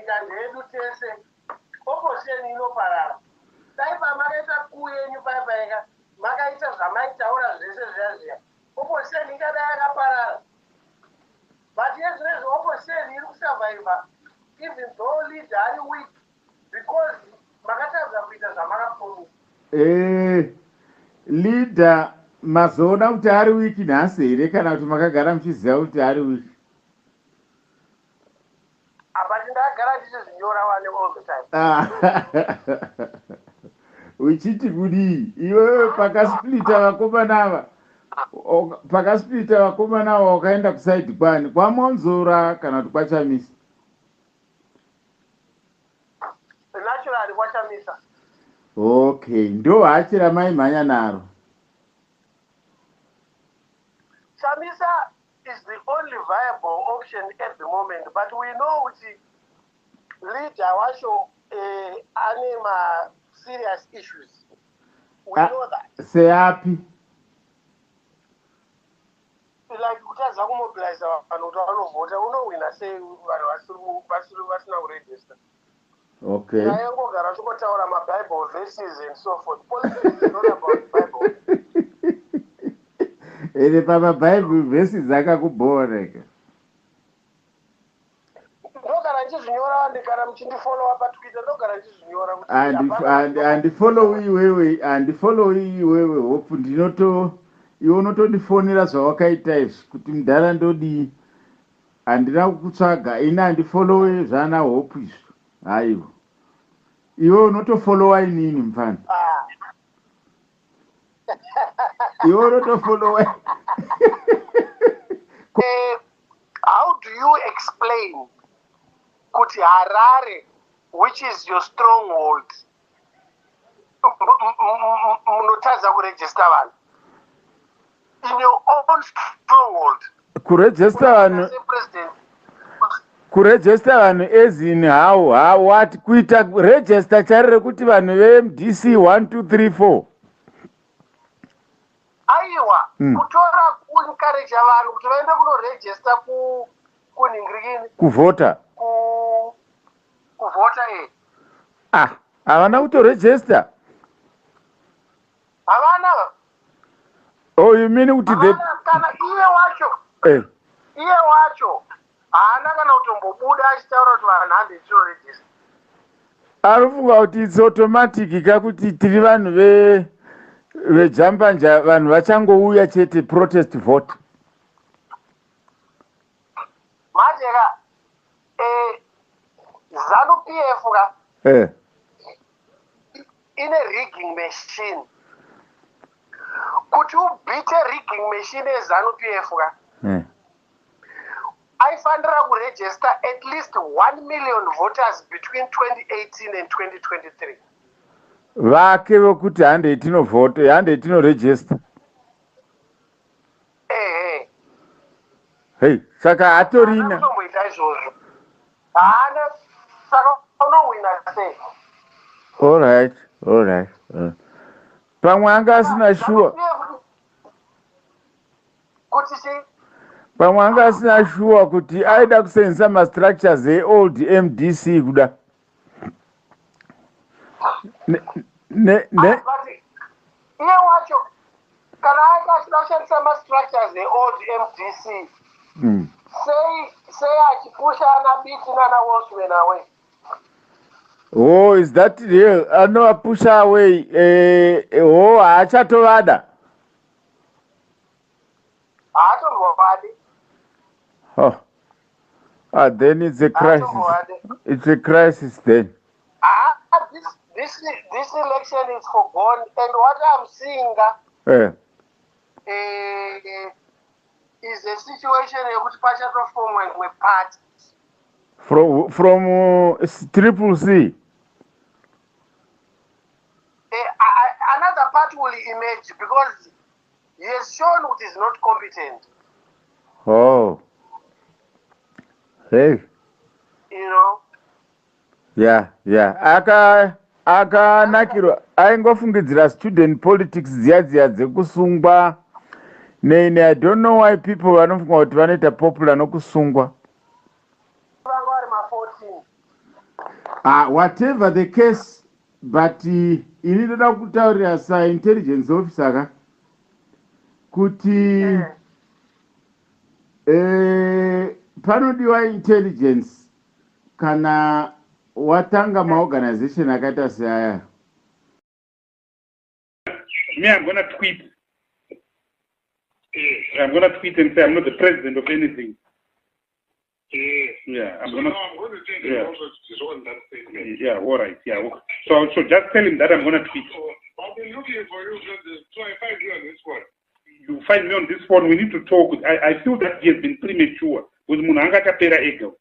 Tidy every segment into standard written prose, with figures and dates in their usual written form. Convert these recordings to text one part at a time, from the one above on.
munyika ndedu tese opposition inoparara. Taipa makaita kuyenyu paipaika makaita zvamaitaura zvese zviya opposition ingadai yakaparara. But yes, there's opposition iri kusurvive even though leader ari weak because makatadza kuita zvamakapromisa. Leader mazoona kuti ari wiki nhasi here kana kuti makagara muchiziva kuti ari wiki? But ndagara ndichizvinyora wane all the time. Uchiti kudii iwewe pakasplita vakomana ava wakaenda kusaidi kwani, kwaMonzora kana kuti kwaChamisa? Naturally kwaChamisa. Okay, ndo hachi ramaimhanya naro. Chamisa is the only viable option at the moment, but we know which leader wacho anema serious issues. We know that. Seapi? Like kutaza kumobilize vanhu kuti vanovhota unowina sei vanhu vasina kuregister. Okay. Ngayengogara tokotaura maBible verses and so forth. Politics is not about Bible. Ere pamaBible verses akakuboreka. Ndogara ndichizvinyora ndikara muchindifollowa paTwitter ndogara ndichizvinyora kuti andifollow iwewe hope iwe unotondifonera zvawakaita izvi kuti mudhara ndodii, handina kukutsvaga ini handifollowe zvana hope izvi. Haiwa iwe unotofollowa inini mfana. Iwe unotofollowa. How do you explain kuti Harare, which is your stronghold, munotadza kuregister vanhu in your own stronghold? Kuregister vanhu ezini how what kuita register charire kuti vanhu veMDC 1 2 3 4. Aiwa, kutora kunencourage vanhu kuti vaende kunoregister kunhingirikini kuvhota. Kuvhota havana kutoregister. Havana. Oh, you mean kuti kana iye wacho haana kana kutombobuda achitaura kuti vanhu hande tiroregister. Arifunga kuti it's automatic kakuti tiri vanhu vejambanja vanhu vachangouya chete protest vote. Majeka ZANU-PF ine rigging machine. Kuti ubite rigging machine yeZANU-PF aifanira kuregister at least 1 million voters between 2018 and 2023. Vake vokuti hande itinovhota, hande itinoregister. Hey, saka hatorina. Hatomboita izvozvo. Haana saka unowina sei? All right. Pamwe anga asina sure. Kuti sei? Pamwe anga asina sure kuti aida kusenzesa ma-structures old MDC kuda. Iye wacho kana akashandisa ma-structures old MDC sei achipusha ana biti nana Wolfman away. Oh, is that real? Anovapusha away. Haachatovada. Haatombovadi. Then it's a crisis. It's a crisis then. This election is forgone, and what I'm seeing is a situation which pachatoformwa imwe party. From Triple C. Another party will emerge because he has shown that he is not competent. Oh. Hey. You know? Yeah. Akanakirwa aingofungidzira student politics dziya dzekusungwa. I don't know why people vanofunga kuti vanoita popular nokusungwa. Whatever the case, but ini ndoda kutaurira intelligence officer kuti panodiwa intelligence kana watanga maorganization akaita seaya. Me, I'm gonna tweet. I'm gonna tweet and say I'm not the president of anything. Yeah, I'm going to take his own that statement. Yeah, all right. Yeah. So just tell him that I'm going to tweet. I've been looking for you, so I find you on this one. You find me on this phone. We need to talk. I feel that he has been premature. With Munanga Tapera Ego.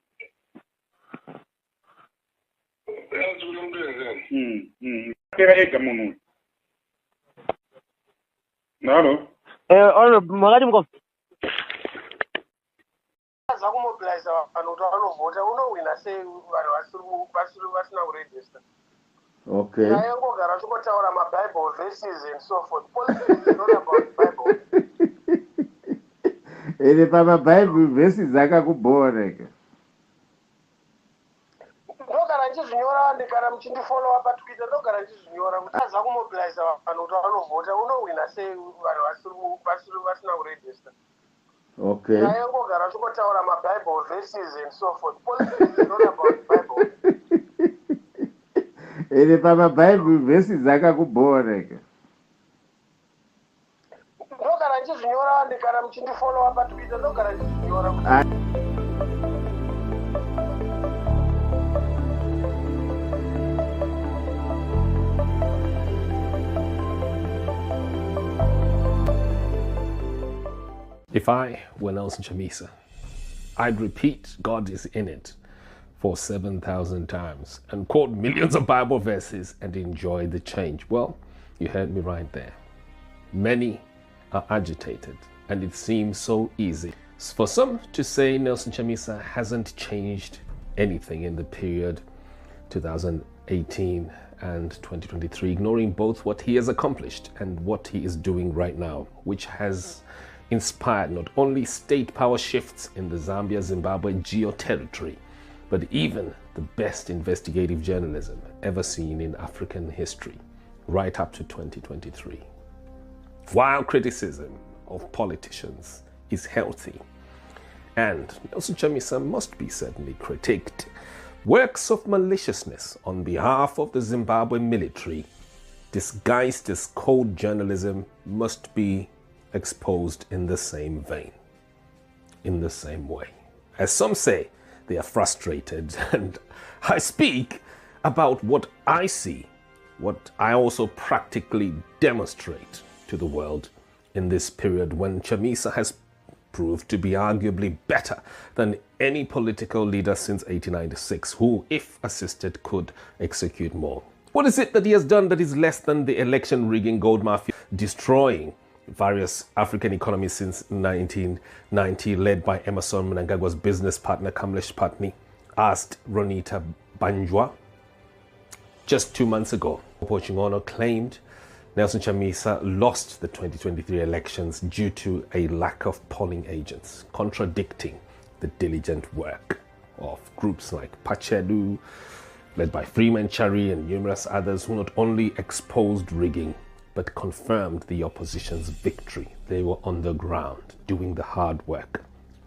What else will you do then? Tapera Ego, Munu. Hello? Hello, zakumobilize vanhu kuti vanovhota unowina sei vanhu vasina kuregister. Okay. Taingogara tichitaura mabible verses and so forth. Politics is not about Bible. Ere pamabible verses akakubhoreka. Ndogara ndichizvinyora ndikana muchindifollowa patwitter ndogara ndichizvinyora kuti azakumobilize vanhu kuti vanovhota unowina sei vanhu vasina kuregister. Okay. Taingogara tichitaura mabible verses and so forth. Politics is not about Bible. Ere pamabible verses akakubhoreka. Ndogara ndichizvinyora ndikana muchindifollowa patwitter ndogara ndichizvinyora kuti if I were Nelson Chamisa, I'd repeat God is in it for 7,000 times and quote millions of Bible verses and enjoy the change. Well, you heard me right there. Many are agitated and it seems so easy. For some to say Nelson Chamisa hasn't changed anything in the period 2018 and 2023, ignoring both what he has accomplished and what he is doing right now, which has inspired not only state power shifts in the Zambia-Zimbabwe geo-territory, but even the best investigative journalism ever seen in African history, right up to 2023. While criticism of politicians is healthy, and Nelson Chamisa must be certainly critiqued, works of maliciousness on behalf of the Zimbabwe military, disguised as cold journalism, must be exposed in the same vein, in the same way. As some say, they are frustrated, and I speak about what I see, what I also practically demonstrate to the world in this period when Chamisa has proved to be arguably better than any political leader since 1896, who, if assisted, could execute more. What is it that he has done that is less than the election rigging gold mafia destroying various African economies since 1990, led by Emerson Mnangagwa's business partner Kamlesh Patni, asked Ronita Banjwa just 2 months ago? Pochingono claimed Nelson Chamisa lost the 2023 elections due to a lack of polling agents, contradicting the diligent work of groups like Pachedu, led by Freeman Chari and numerous others, who not only exposed rigging, but confirmed the opposition's victory. They were on the ground doing the hard work.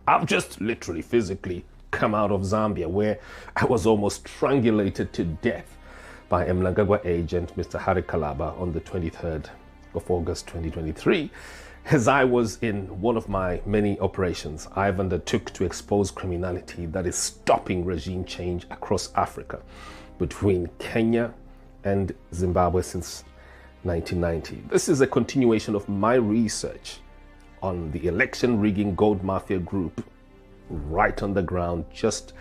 I've just literally physically come out of Zambia, where I was almost strangulated to death by a Mnangagwa agent, Mr. Hari Kalaba, on the 23rd of August 2023, as I was in one of my many operations I've undertook to expose criminality that is stopping regime change across Africa, between Kenya and Zimbabwe since 1990. This is a continuation of my research on the election rigging gold mafia group right on the ground, just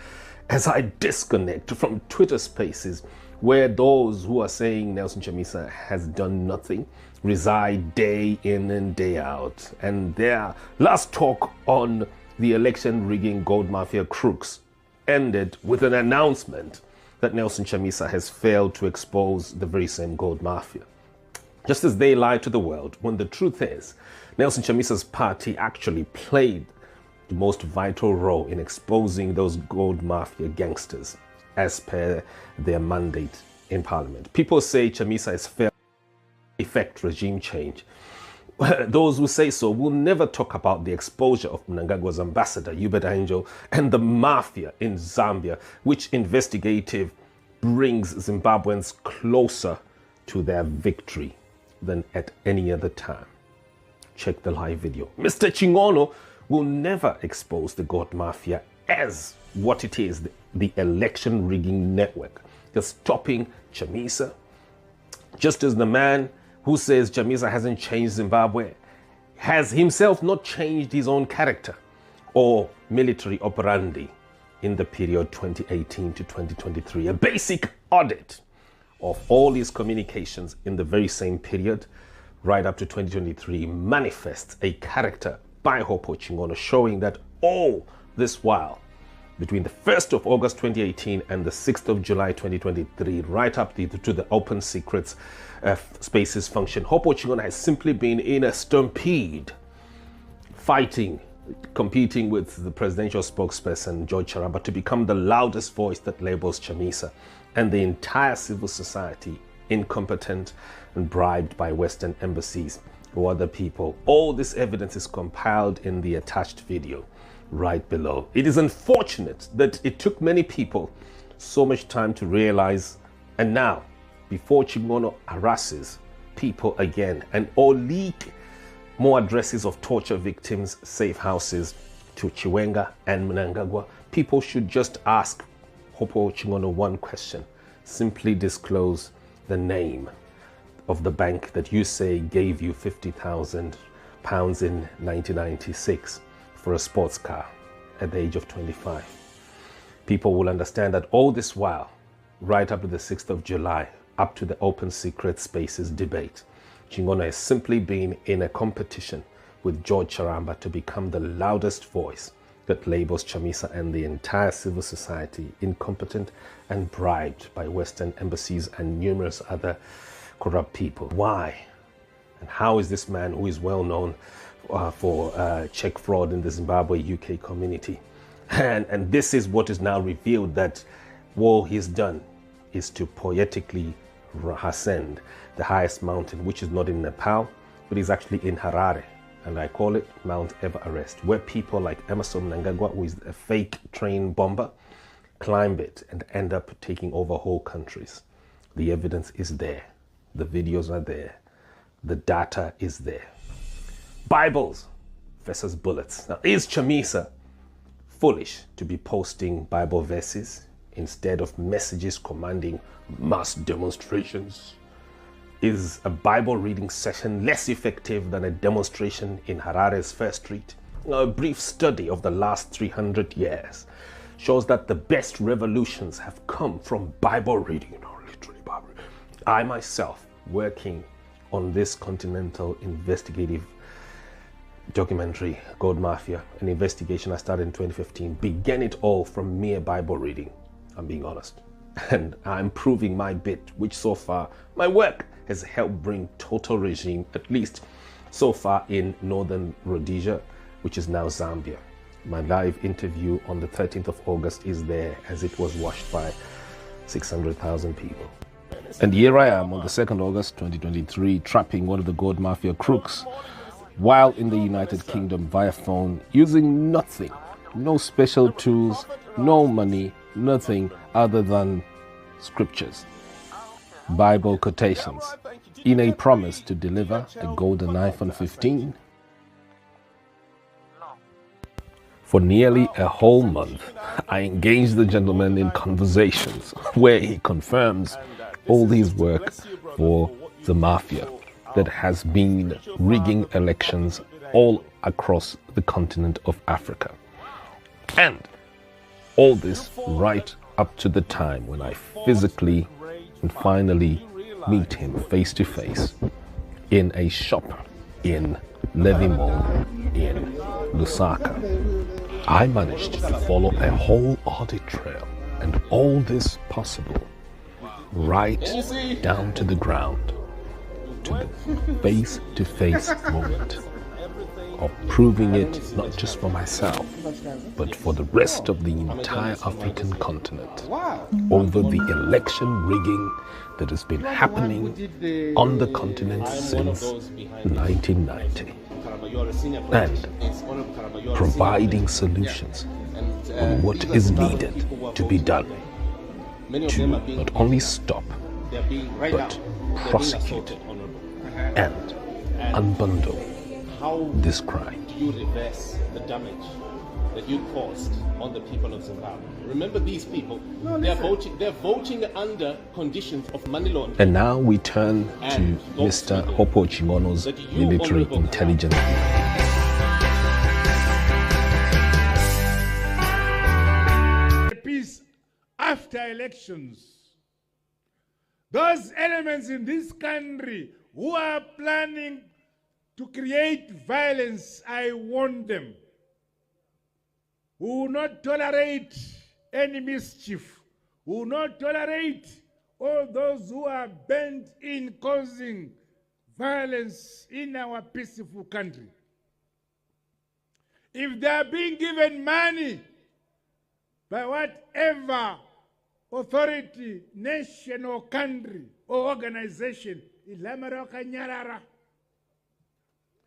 as I disconnect from Twitter spaces where those who are saying Nelson Chamisa has done nothing reside day in and day out. And their last talk on the election rigging gold mafia crooks ended with an announcement that Nelson Chamisa has failed to expose the very same gold mafia. Just as they lied to the world, when the truth is, Nelson Chamisa's party actually played the most vital role in exposing those gold mafia gangsters as per their mandate in Parliament. People say Chamisa'S failed to effect regime change. Those who say so will never talk about the exposure of Mnangagwa's ambassador, Hubert Angel, and the mafia in Zambia, which investigative brings Zimbabweans closer to their victory than at any other time. Check the live video. Mr. Chingono will never expose the God Mafia as what it is, the election rigging network. They're stopping Chamisa, just as the man who says Chamisa hasn't changed Zimbabwe has himself not changed his own character or military operandi in the period 2018 to 2023. A basic audit of all his communications in the very same period right up to 2023 manifests a character by Hopewell Chingono showing that all this while, between the 1st of August 2018 and the 6th of July 2023, right up to the Open Secrets Spaces function, Hopewell Chingono has simply been in a stampede, fighting, competing with the presidential spokesperson, George Charamba, to become the loudest voice that labels Chamisa and the entire civil society incompetent and bribed by Western embassies or other people. All this evidence is compiled in the attached video right below. It is unfortunate that it took many people so much time to realize, and now, before Chingono harasses people again and or leak more addresses of torture victims' safe houses to Chiwenga and Mnangagwa, people should just ask Hopewell Chingono one question. Simply disclose the name of the bank that you say gave you £50,000 in 1996 for a sports car at the age of 25. People will understand that all this while, right up to the 6th of July, up to the Open Secret Spaces debate, Chingono has simply been in a competition with George Charamba to become the loudest voice that labels Chamisa and the entire civil society incompetent and bribed by Western embassies and numerous other corrupt people. Why? And how is this man, who is well known for check fraud in the Zimbabwe UK community, and this is what is now revealed, that what he's done is to poetically ascend the highest mountain, which is not in Nepal, but is actually in Harare, and I call it Mount Everest, where people like Emerson Mnangagwa, who is a fake train bomber, climb it and end up taking over whole countries. The evidence is there. The videos are there. The data is there. Bibles versus bullets. Now, is Chamisa foolish to be posting Bible verses instead of messages commanding mass demonstrations? Is a Bible reading session less effective than a demonstration in Harare's First Street? A brief study of the last 300 years shows that the best revolutions have come from Bible reading, literally Bible. I myself, working on this continental investigative documentary, God Mafia, an investigation I started in 2015, began it all from mere Bible reading, I'm being honest. And I'm proving my bit, which so far, my work has helped bring total regime, at least so far in northern Rhodesia, which is now Zambia. My live interview on the 13th of August is there, as it was watched by 600,000 people. And here I am on the 2nd August 2023, trapping one of the God Mafia crooks while in the United Kingdom via phone, using nothing, no special tools, no money, nothing other than scriptures, Bible quotations, in a promise to deliver a golden iPhone 15. For nearly a whole month, I engaged the gentleman in conversations where he confirms all his work for the mafia that has been rigging elections all across the continent of Africa. And all this right up to the time when I physically and finally meet him face to face in a shop in Levy Mall in Lusaka. I managed to follow a whole audit trail, and all this possible right down to the ground, to the face-to-face moment of proving it not just for myself, but for the rest of the entire African continent over the election rigging that has been happening on the continent since 1990, and providing solutions on what is needed to be done to not only stop but prosecute and unbundle this crime. Do you reverse the damage that you caused on the people of Zimbabwe? Remember, these people, they're voting under conditions of money laundering. And now we turn to Mr. Hopewell Chimono's military intelligence. Peace after elections. Those elements in this country who are planning to create violence, I warn them, who will not tolerate any mischief, who will not tolerate all those who are bent in causing violence in our peaceful country. If they are being given money by whatever authority, nation or country or organization, ilamara wakanyarara,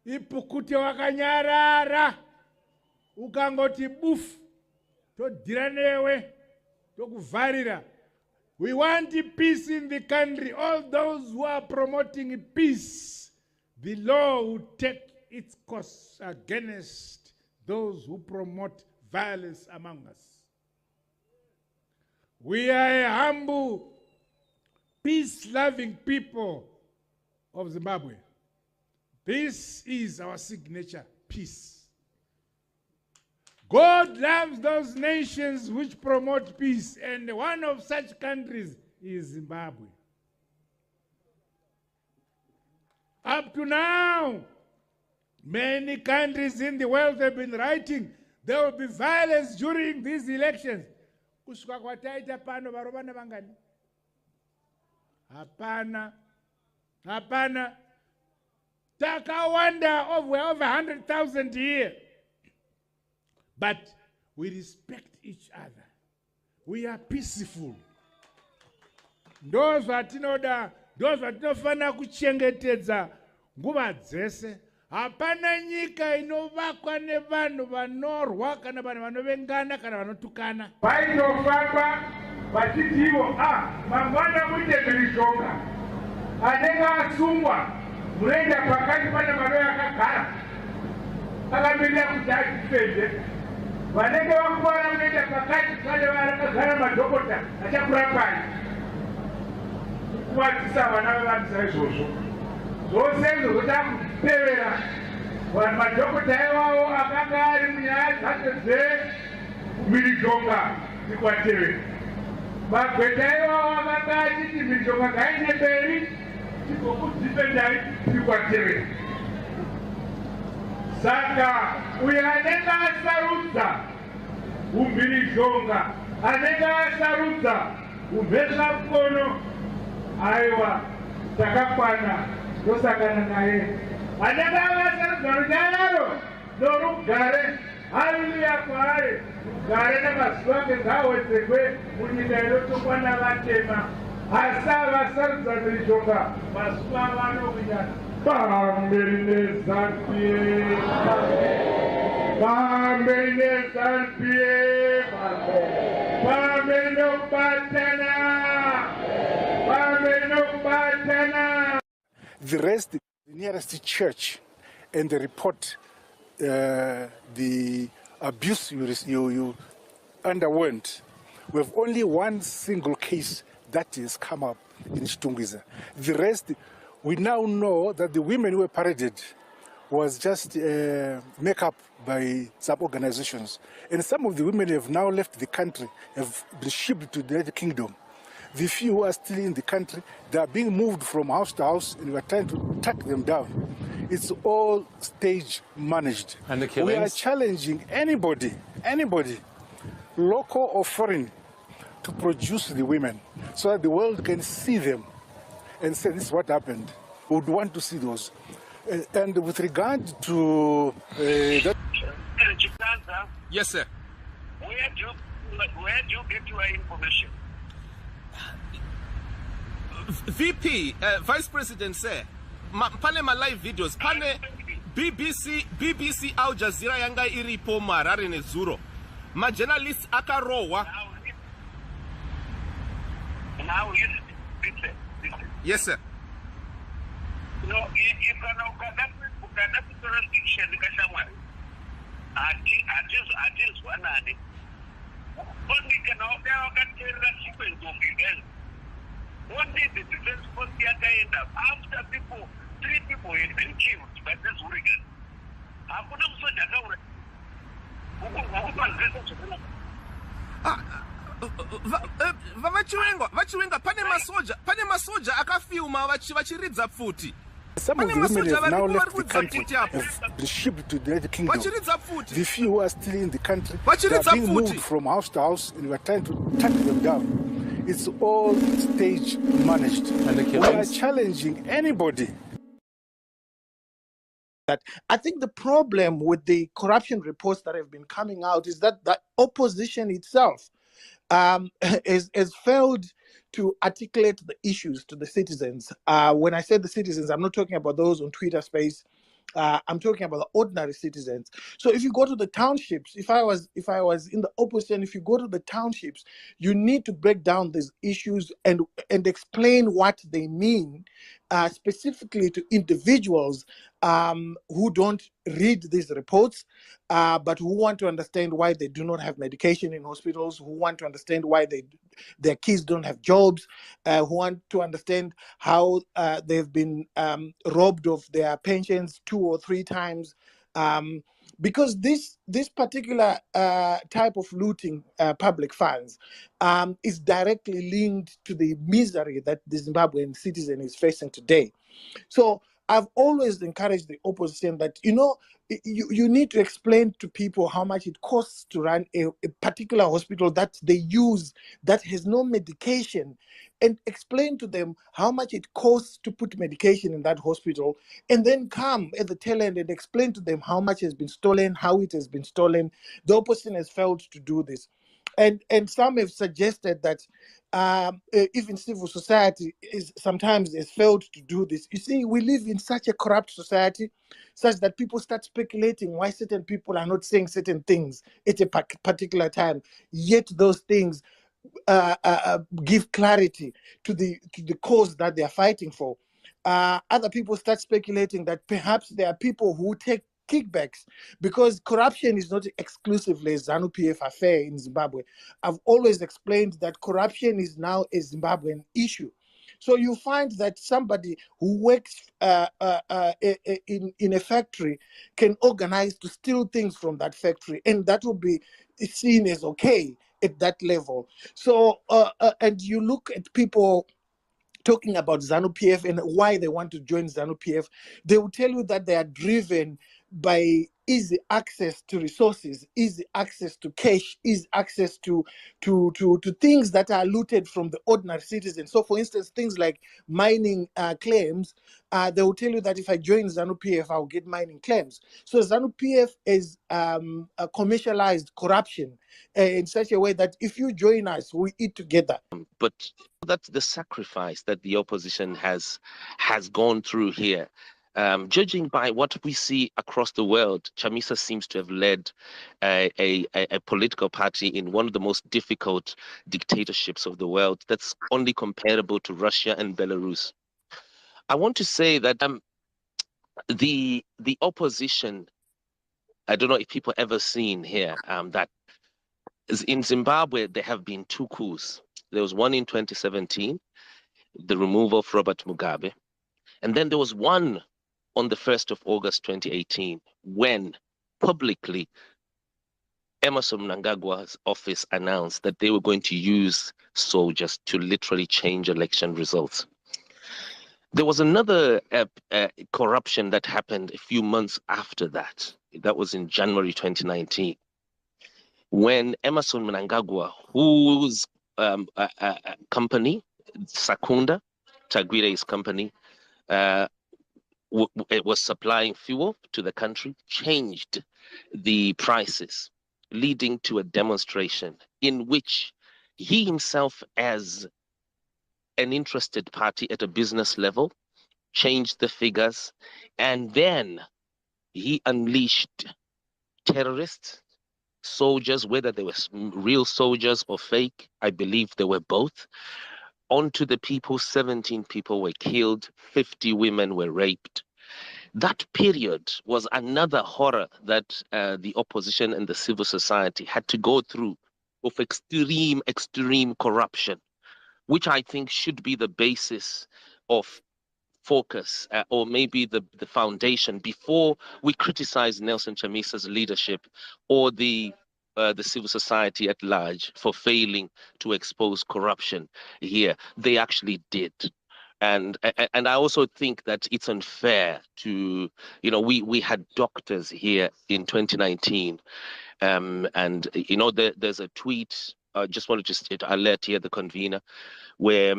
ipukute wakanyarara, ukangoti bufu, todhira newe, tokuvarira. We want peace in the country. All those who are promoting peace, the law will take its course against those who promote violence among us. We are a humble, peace-loving people of Zimbabwe. This is our signature, peace. God loves those nations which promote peace, and one of such countries is Zimbabwe. Up to now, many countries in the world have been writing there will be violence during these elections. Kushuka kwataita pano varobana vangani? Hapana. Takawanda over 100,000 here. But we respect each other. We are peaceful. Those vatinofana kuchengetedza nguva dzese. Hapana nyika inovakwa nevanhu vanorwa kana vanhu vanovengana kana vanotukana. Vaitofamba vachiti ivo mangwana muite mhirizhonga anenge asungwa munoenda pakati pane mano yakagara akamirira kuti azvifende. Vanenge vakuvara munoenda pakati pane vakagara madhokota achakurapai kuvadzisa vana vevanhu saizvozvo. Zvose izvo zvotapevera madhokota iwavo akanga ari munyaya dzacho dzemhirizhonga dzikwatevera. Magweta iwavo akanga achiti mhirizhonga ngaende mberi tigokudzipendai tikwatevera. Saka uyo anenge asarudza umhirizhonga, anenge asarudza umhezvamukono, aiwa takakwana tosangana naye. Anenge akasarudza runyararo norugare, haleluya kwaari, rugare namazuva ake ngawedzerwe munyika inotongwa navatema. Asi avasarudza mhirizhonga mazuva avanowinyana. Pamberi neZANU-PF, pamberi neZANU-PF, pamberi nokubatana, pamberi nokubatana. The rest, the nearest church, and they report the abuse you underwent. We have only one single case that has come up in Chitungwiza. The rest, we now know that the women who were paraded was just make up by some organizations. And some of the women have now left the country, have been shipped to the United Kingdom. The few who are still in the country, they are being moved from house to house, and we are trying to track them down. It's all stage managed. And the killings? We are challenging anybody, local or foreign, to produce the women so that the world can see them and say, this is what happened. We would want to see those. And with regard to that. Yes, sir. Where do you get your information? VP, Vice President, sir. Pane ma live videos. Pane BBC Al Jazeera yanga iripo marare nezuro. Ma journalists akarowa. Now listen. Yes, sir. No, if ukadafi jurisdiction kashamwari. Atiz wanani. Only can order wakatera sequence of events. One day the defense force end up after 3 people had been killed by this hurricane. Hakuna msoja kaura. Vachiwenga pane masoja akafilma vachiridza futi. Some of the women have now left the country, have been shipped to the United Kingdom. The few who are still in the country, they are being moved from house to house, and we are trying to track them down. It's all stage managed. We are challenging anybody. That I think the problem with the corruption reports that have been coming out is that the opposition itself has failed to articulate the issues to the citizens. When I say the citizens, I'm not talking about those on Twitter space. I'm talking about the ordinary citizens. So if you go to the townships, if I was in the opposition, if you go to the townships, you need to break down these issues and explain what they mean, specifically to individuals who don't read these reports, but who want to understand why they do not have medication in hospitals, who want to understand why their kids don't have jobs, who want to understand how they've been robbed of their pensions 2 or 3 times. Because this particular type of looting public funds is directly linked to the misery that the Zimbabwean citizen is facing today. So I've always encouraged the opposition that, you need to explain to people how much it costs to run a particular hospital that they use that has no medication, and explain to them how much it costs to put medication in that hospital, and then come at the tail end and explain to them how much has been stolen, how it has been stolen. The opposition has failed to do this. And some have suggested that even civil society sometimes has failed to do this. You see, we live in such a corrupt society, such that people start speculating why certain people are not saying certain things at a particular time, yet those things give clarity to the cause that they are fighting for. Other people start speculating that perhaps there are people who take kickbacks, because corruption is not exclusively a ZANU-PF affair in Zimbabwe. I've always explained that corruption is now a Zimbabwean issue. So you find that somebody who works in a factory can organize to steal things from that factory, and that will be seen as okay at that level. So, and you look at people talking about ZANU-PF and why they want to join ZANU-PF, they will tell you that they are driven by easy access to resources, easy access to cash, easy access to things that are looted from the ordinary citizen. So, for instance, things like mining claims, they will tell you that if I join ZANU-PF, I'll get mining claims. So ZANU-PF is commercialized corruption in such a way that if you join us, we eat together. But that's the sacrifice that the opposition has gone through here. Judging by what we see across the world, Chamisa seems to have led a political party in one of the most difficult dictatorships of the world that's only comparable to Russia and Belarus. I want to say that the opposition, I don't know if people ever seen here, that in Zimbabwe, there have been 2 coups. There was one in 2017, the removal of Robert Mugabe. And then there was one on the 1st of August 2018, when publicly Emmerson Mnangagwa's office announced that they were going to use soldiers to literally change election results. There was another corruption that happened a few months after that. That was in January 2019, when Emmerson Mnangagwa, whose company, Sakunda, Tagwire's company, it was supplying fuel to the country, changed the prices, leading to a demonstration in which he himself, as an interested party at a business level, changed the figures, and then he unleashed terrorists, soldiers, whether they were real soldiers or fake, I believe they were both, onto the people. 17 people were killed, 50 women were raped. That period was another horror that the opposition and the civil society had to go through, of extreme corruption, which I think should be the basis of focus, or maybe the foundation, before we criticize Nelson Chamisa'S leadership or the civil society at large for failing to expose corruption here. They actually did. And I also think that it's unfair to, we had doctors here in 2019, and there's a tweet. I just wanted to alert here the convener, where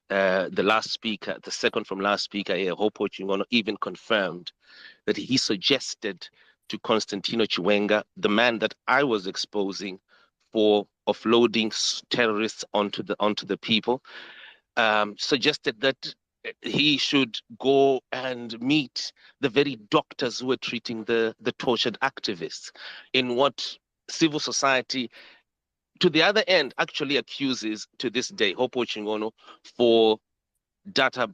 the second from last speaker here, Hopewell, even confirmed that he suggested to Constantino Chiwenga, the man that I was exposing for offloading terrorists onto the people, suggested that he should go and meet the very doctors who were treating the tortured activists, in what civil society, to the other end, actually accuses to this day Hopewell Chingono for data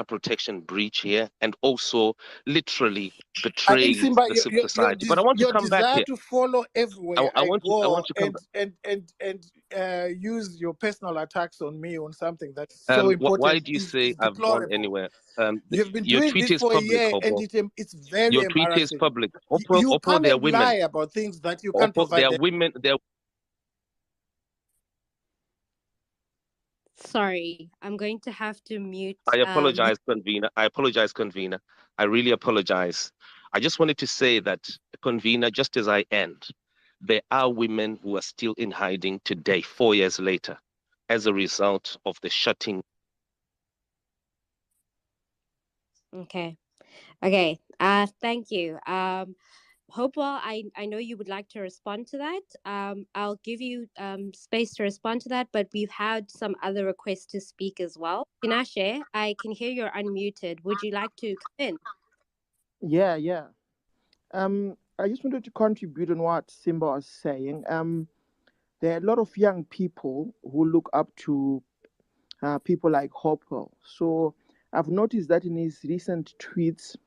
protection breach here, and also literally I think, betraying Simba, the civil society. But I want to your come back desire here. to follow everywhere I I want go to come and use your personal attacks on me on something that's back. so Why important do you say is I've gone deplorable. anywhere? You've been Your doing tweet this is for a public, year, and Hopewell. it's very Your tweet is embarrassing. public. You Hopewell, come there are and women. lie about things that you can't Hopewell, there provide. are women. Sorry, I'm going to have to mute. I apologize, convener. I really apologize. I just wanted to say that, convener, just as I end, there are women who are still in hiding today, 4 years later, as a result of the shutting. Okay. Thank you. Hopewell, I know you would like to respond to that. I'll give you space to respond to that, but we've had some other requests to speak as well. Tinashe, I can hear you're unmuted. Would you like to come in? Yeah. I just wanted to contribute on what Simba was saying. There are a lot of young people who look up to people like Hopewell. So I've noticed that in his recent tweets,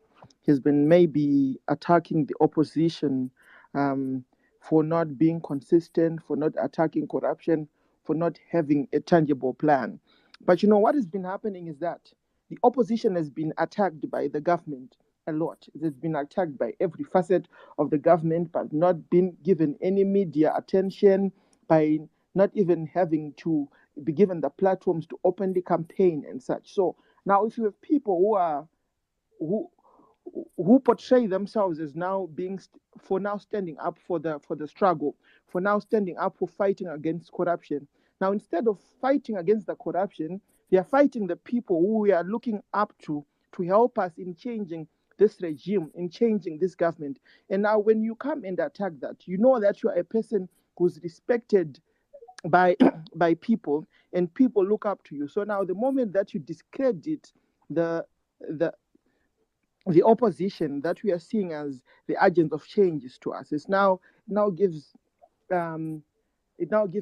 he's been maybe attacking the opposition for not being consistent, for not attacking corruption, for not having a tangible plan. But what has been happening is that the opposition has been attacked by the government a lot. It has been attacked by every facet of the government, but not been given any media attention, by not even having to be given the platforms to openly campaign and such. So now, if you have people who portray themselves as now standing up for the struggle, for now standing up for fighting against corruption. Now, instead of fighting against the corruption, they are fighting the people who we are looking up to help us in changing this regime, in changing this government. And now, when you come and attack that, you know that you are a person who's respected by by people, and people look up to you. So now, the moment that you discredit the opposition that we are seeing as the agents of changes to us, it now gives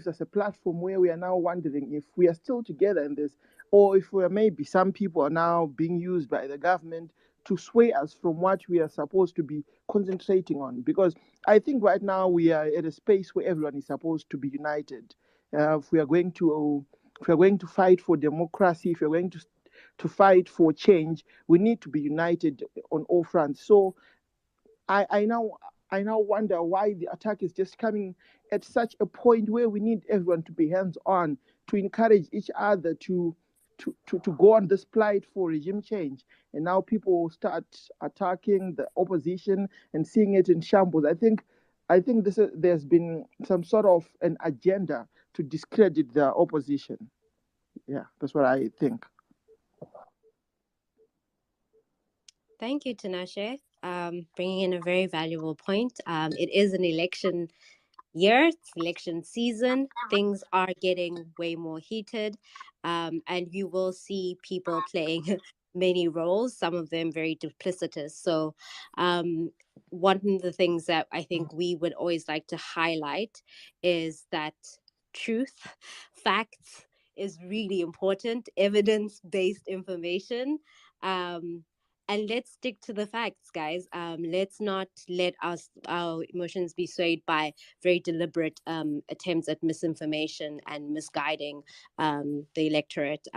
us a platform where we are now wondering if we are still together in this, or if maybe some people are now being used by the government to sway us from what we are supposed to be concentrating on. Because I think right now we are at a space where everyone is supposed to be united. If we are going to fight for democracy, if we are going to fight for change, we need to be united on all fronts. So I now wonder why the attack is just coming at such a point where we need everyone to be hands-on, to encourage each other to go on this plight for regime change. And now people start attacking the opposition and seeing it in shambles. I think there's been some sort of an agenda to discredit the opposition. Yeah, that's what I think. Thank you, Tinashe. Bringing in a very valuable point. It is an election year, it's election season. Things are getting way more heated, and you will see people playing many roles, some of them very duplicitous. So, one of the things that I think we would always like to highlight is that truth, facts is really important, evidence based information. And let's stick to the facts, guys. Let's not let our emotions be swayed by very deliberate attempts at misinformation and misguiding the electorate.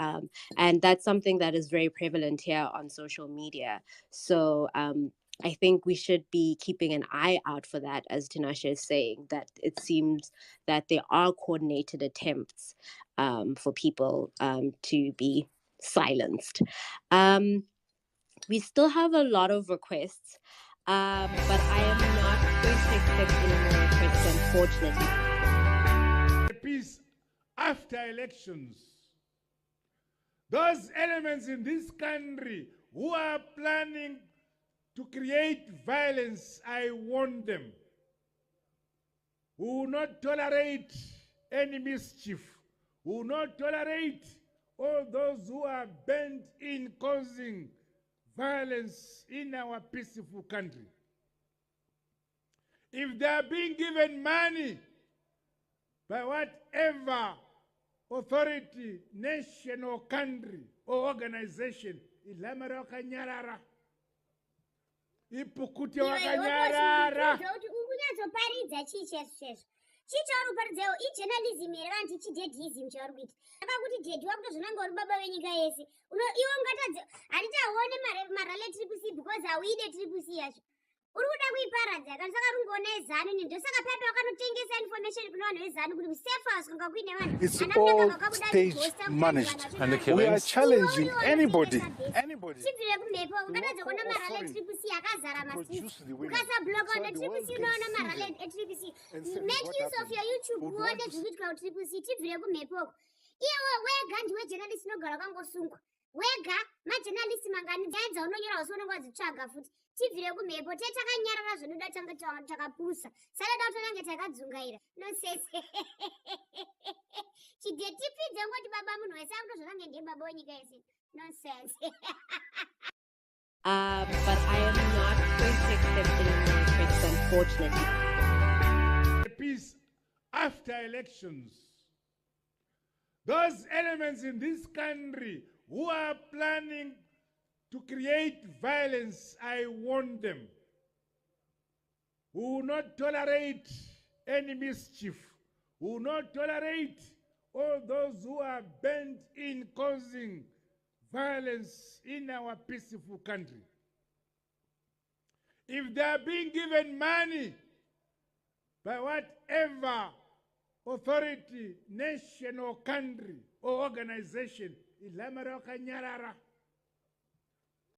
And that's something that is very prevalent here on social media. So I think we should be keeping an eye out for that, as Tinashe is saying, that it seems that there are coordinated attempts for people to be silenced. We still have a lot of requests, but I am not going to accept any more requests, unfortunately. Peace after elections. Those elements in this country who are planning to create violence, I warn them. We will not tolerate any mischief. We will not tolerate all those who are bent in causing violence in our peaceful country. If they are being given money by whatever authority, nation or country or organization, ilamara wakanyarara, ipukute wakanyarara. chichauri paridzewo ijournalism here vanhu tichidedhism chauri kuita akakuti dedi wakutozvonanga uri baba venyika yese iwe ungatadze handiti hauone marale triple C because hauide triple C yacho uri kuda kuiparadza kana saka rungoona ezanu ni ndosaka paipa wakanotengesa information kune vanhu vezanu kuti safe house kanga kuine vanhu It's all stage managed. And the We are killings. challenging anybody. chibvire kumhepo ungatadza kuona marale triple C akazara masisi ukasabloka una triple C unoona marale etriple C make use of your YouTube uone zvikuitika kutriple C tibvire kumhepoko iwe wega ndiwe journalist unogara wakangosungwa wega majournalist mangani dzaedza unonyora usi unenge wadzitsvaga futi tibvire kumhepo tetakanyarara zvinoda tange takapusa sadada kutonange takadzungaira nosese chidetipidze ngoti baba munhu wese akutozvonange ndiye baba wenyika yese nonsense. But I am not going to accept any more requests, unfortunately. Peace after elections. Those elements in this country who are planning to create violence, I warn them. We will not tolerate any mischief. We will not tolerate all those who are bent in causing violence in our peaceful country. If they are being given money by whatever authority, nation or country or organization, ilamara wakanyarara.